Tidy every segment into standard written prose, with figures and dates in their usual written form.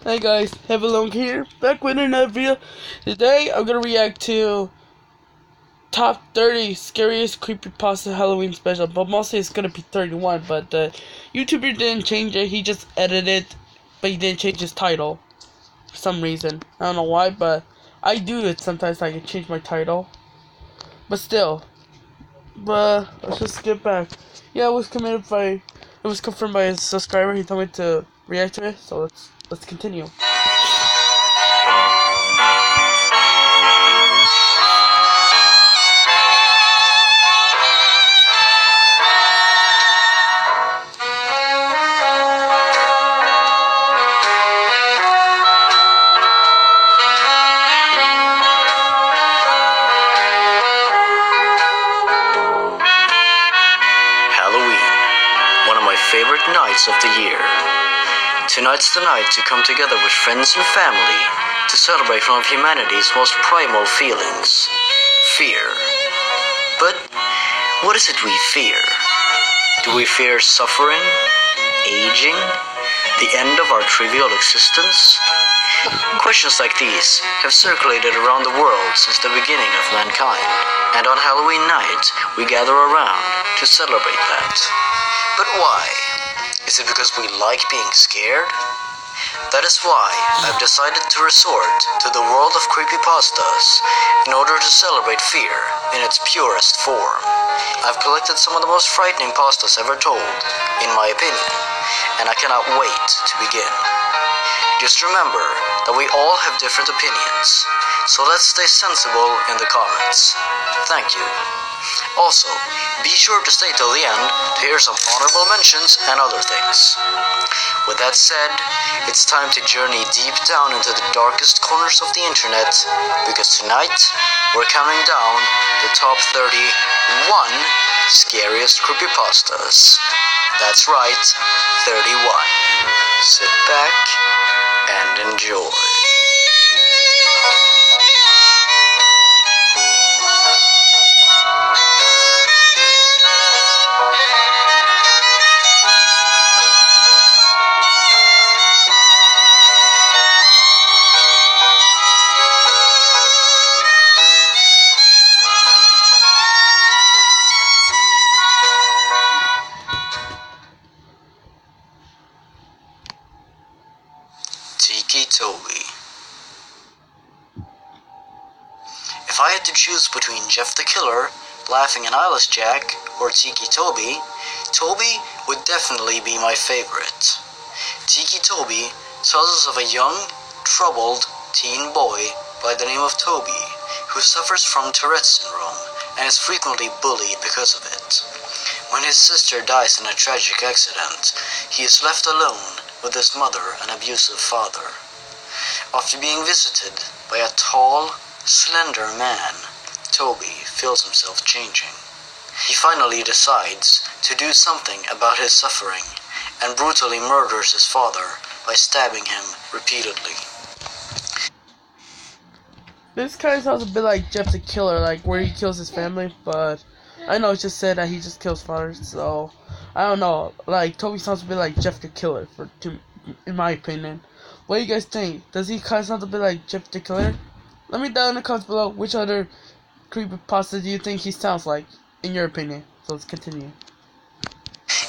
Hey guys, Heavalong here, back with another video. Today I'm gonna react to top 30 scariest creepypasta Halloween special, but mostly it's gonna be 31, but the YouTuber didn't change it, he just edited, but he didn't change his title for some reason. I don't know why, but I do it sometimes, I can change my title. But still, but let's just get back. Yeah, it was confirmed by a subscriber, he told me to react to it, so let's continue. Favorite nights of the year. Tonight's the night to come together with friends and family to celebrate one of humanity's most primal feelings, fear. But what is it we fear? Do we fear suffering, aging, the end of our trivial existence? Questions like these have circulated around the world since the beginning of mankind, and on Halloween night we gather around to celebrate that. But why? Is it because we like being scared? That is why I've decided to resort to the world of creepypastas in order to celebrate fear in its purest form. I've collected some of the most frightening pastas ever told, in my opinion, and I cannot wait to begin. Just remember that we all have different opinions, so let's stay sensible in the comments. Thank you. Also, be sure to stay till the end to hear some honorable mentions and other things. With that said, it's time to journey deep down into the darkest corners of the internet, because tonight we're counting down the top 31 scariest creepypastas. That's right, 31. Sit back and enjoy. Tiki Toby. If I had to choose between Jeff the Killer, Laughing and Eyeless Jack, or Tiki Toby, Toby would definitely be my favorite. Tiki Toby tells us of a young, troubled teen boy by the name of Toby who suffers from Tourette's syndrome and is frequently bullied because of it. When his sister dies in a tragic accident, he is left alone with his mother and abusive father. After being visited by a tall, slender man, Toby feels himself changing. He finally decides to do something about his suffering and brutally murders his father by stabbing him repeatedly. This kind of sounds a bit like Jeff the Killer, like where he kills his family, but I know it just said that he just kills fathers, so I don't know. Like Toby sounds a bit like Jeff the Killer, in my opinion. What do you guys think? Does he kind of sound a bit like Jeff the Killer? Let me down in the comments below which other creepypasta do you think he sounds like, in your opinion. So let's continue.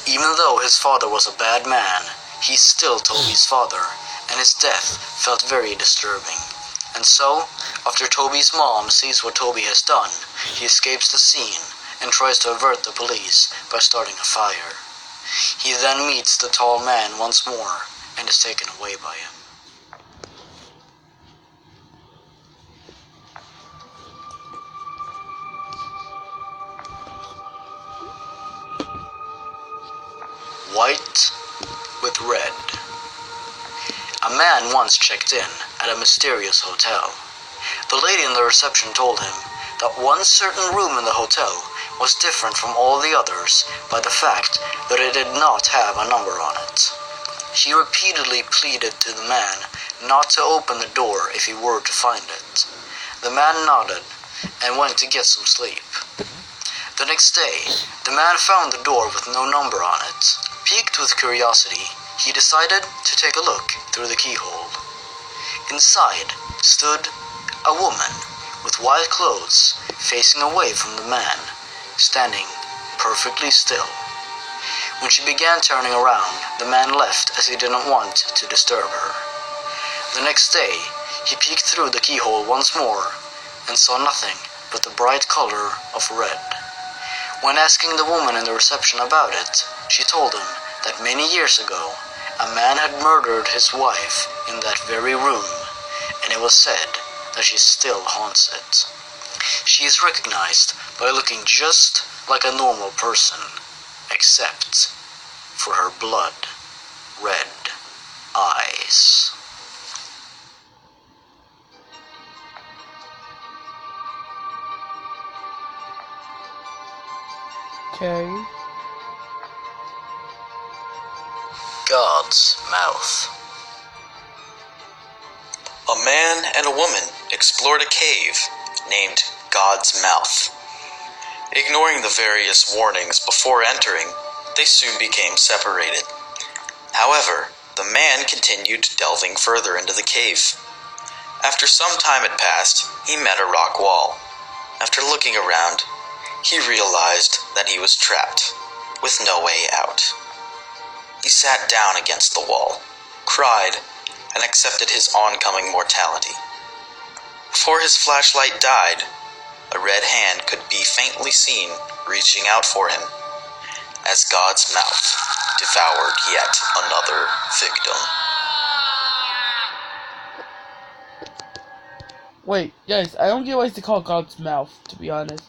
Even though his father was a bad man, he's still Toby's father, and his death felt very disturbing. And so, after Toby's mom sees what Toby has done, he escapes the scene and tries to avert the police by starting a fire. He then meets the tall man once more and is taken away by him. White with red. A man once checked in at a mysterious hotel. The lady in the reception told him that one certain room in the hotel was different from all the others by the fact that it did not have a number on it. She repeatedly pleaded to the man not to open the door if he were to find it. The man nodded and went to get some sleep. The next day, the man found the door with no number on it. Piqued with curiosity, he decided to take a look through the keyhole. Inside stood a woman with white clothes facing away from the man, standing perfectly still. When she began turning around, the man left as he didn't want to disturb her. The next day, he peeked through the keyhole once more and saw nothing but the bright color of red. When asking the woman in the reception about it, she told him that many years ago, a man had murdered his wife in that very room, and it was said that she still haunts it. She is recognized by looking just like a normal person, except for her blood red eyes. Okay. God's mouth. A man and a woman explored a cave named God's Mouth. Ignoring the various warnings before entering, they soon became separated. However, the man continued delving further into the cave. After some time had passed, he met a rock wall. After looking around, he realized that he was trapped, with no way out. He sat down against the wall, cried, and accepted his oncoming mortality. Before his flashlight died, a red hand could be faintly seen reaching out for him, as God's mouth devoured yet another victim. Wait, guys, I don't get why it's called God's mouth, to be honest.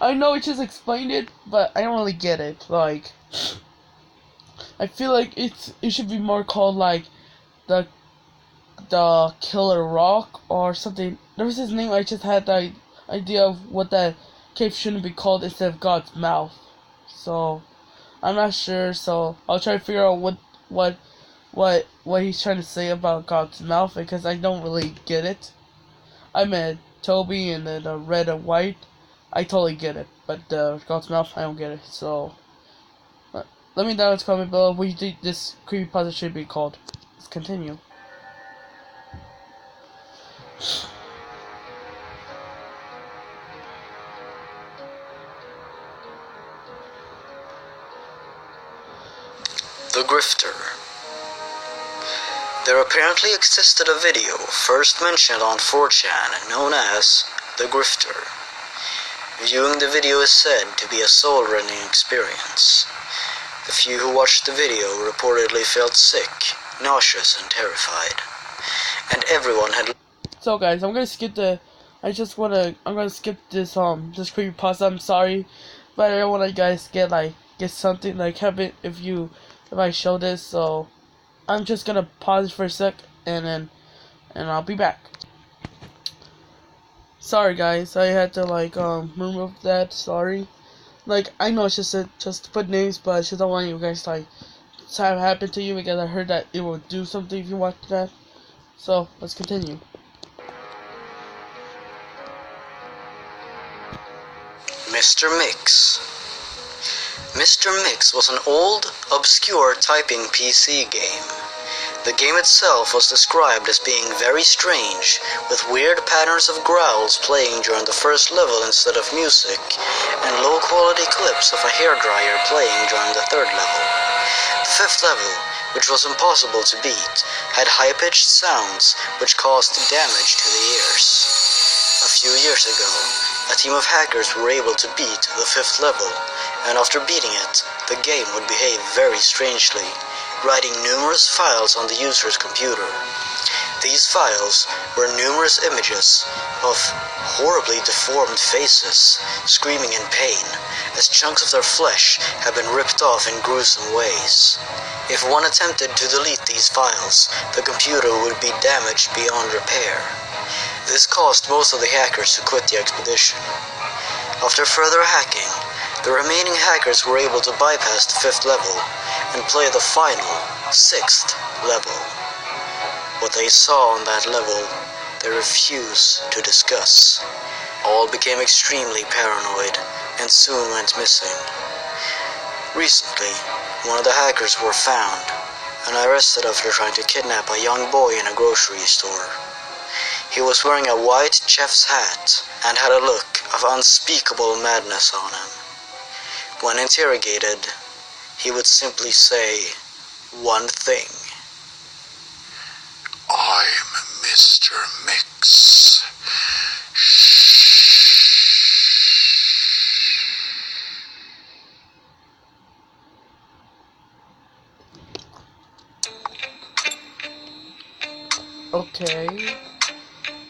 I know it just explained it, but I don't really get it. Like, I feel like it should be more called like the Killer Rock or something. There was his name. I just had the idea of what that cave shouldn't be called instead of God's mouth. So I'm not sure. So I'll try to figure out what he's trying to say about God's mouth, because I don't really get it. I met Toby and the red and white. I totally get it, but God's mouth, I don't get it. So let me know in the comment below what you think this creepypasta should be called. Let's continue. The Grifter. There apparently existed a video first mentioned on 4chan known as The Grifter. Viewing the video is said to be a soul-rending experience. The few who watched the video reportedly felt sick, nauseous, and terrified. And everyone had... So guys, I'm gonna skip I'm gonna skip this creepypasta. I'm sorry, but I don't want you guys get something like happen if I show this. So I'm just gonna pause for a sec and I'll be back. Sorry guys, I had to remove that. Sorry. I know it's just to put names, but I just don't want you guys to have happen to you, because I heard that it will do something if you watch that. So let's continue. Mr. Mix. Mr. Mix was an old, obscure typing PC game. The game itself was described as being very strange, with weird patterns of growls playing during the first level instead of music, and low-quality clips of a hairdryer playing during the third level. The fifth level, which was impossible to beat, had high-pitched sounds which caused damage to the ears. A few years ago, a team of hackers were able to beat the fifth level, and after beating it, the game would behave very strangely, writing numerous files on the user's computer. These files were numerous images of horribly deformed faces, screaming in pain, as chunks of their flesh had been ripped off in gruesome ways. If one attempted to delete these files, the computer would be damaged beyond repair. This caused most of the hackers to quit the expedition. After further hacking, the remaining hackers were able to bypass the fifth level and play the final, sixth level. What they saw on that level, they refused to discuss. All became extremely paranoid and soon went missing. Recently, one of the hackers were found and arrested after trying to kidnap a young boy in a grocery store. He was wearing a white chef's hat and had a look of unspeakable madness on him. When interrogated, he would simply say one thing. I'm Mr. Mix. Okay.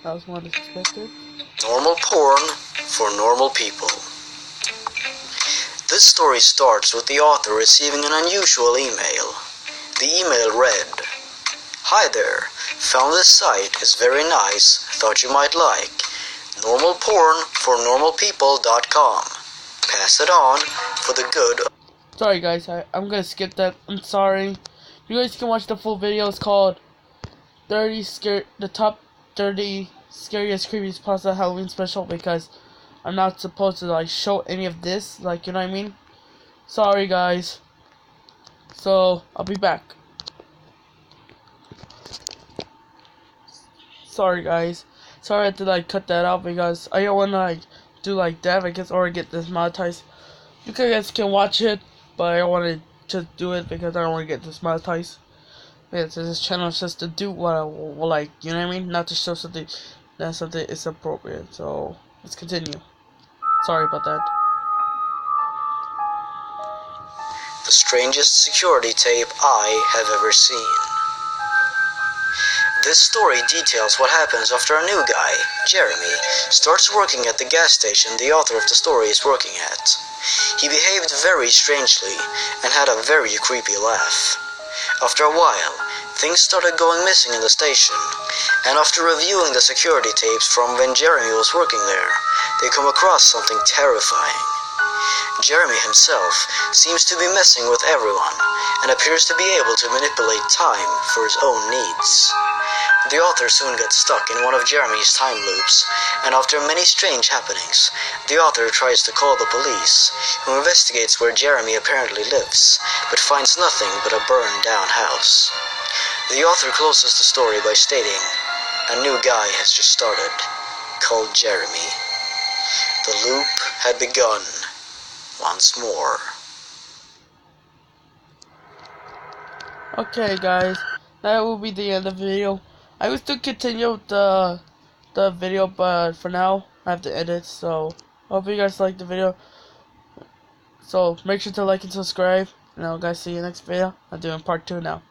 That was more expected. Normal porn for normal people. This story starts with the author receiving an unusual email. The email read, "Hi there, found this site is very nice, thought you might like. normalpornfornormalpeople.com. Pass it on for the good." Sorry guys, I'm gonna skip that. I'm sorry. You guys can watch the full video. It's called the top 30 scariest creepypasta Halloween special, because I'm not supposed to like show any of this, like, you know what I mean? Sorry guys. So I'll be back. Sorry guys. Sorry I had to like cut that out because I don't wanna like do like that, I guess, or get demonetized. You guys can watch it, but I don't wanna just do it because I don't wanna get demonetized. Yeah, so this channel is just to do what I like, you know what I mean? Not to show something that something is appropriate. So let's continue. Sorry about that. The strangest security tape I have ever seen. This story details what happens after a new guy, Jeremy, starts working at the gas station the author of the story is working at. He behaved very strangely and had a very creepy laugh. After a while, things started going missing in the station, and after reviewing the security tapes from when Jeremy was working there, they come across something terrifying. Jeremy himself seems to be messing with everyone, and appears to be able to manipulate time for his own needs. The author soon gets stuck in one of Jeremy's time loops, and after many strange happenings, the author tries to call the police, who investigates where Jeremy apparently lives, but finds nothing but a burned down house. The author closes the story by stating, "A new guy has just started, called Jeremy." The loop had begun once more. Okay guys, that will be the end of the video. I will still continue the video, but for now I have to edit, so I hope you guys liked the video. So make sure to like and subscribe, and I'll guys see you next video. I'm doing part 2 now.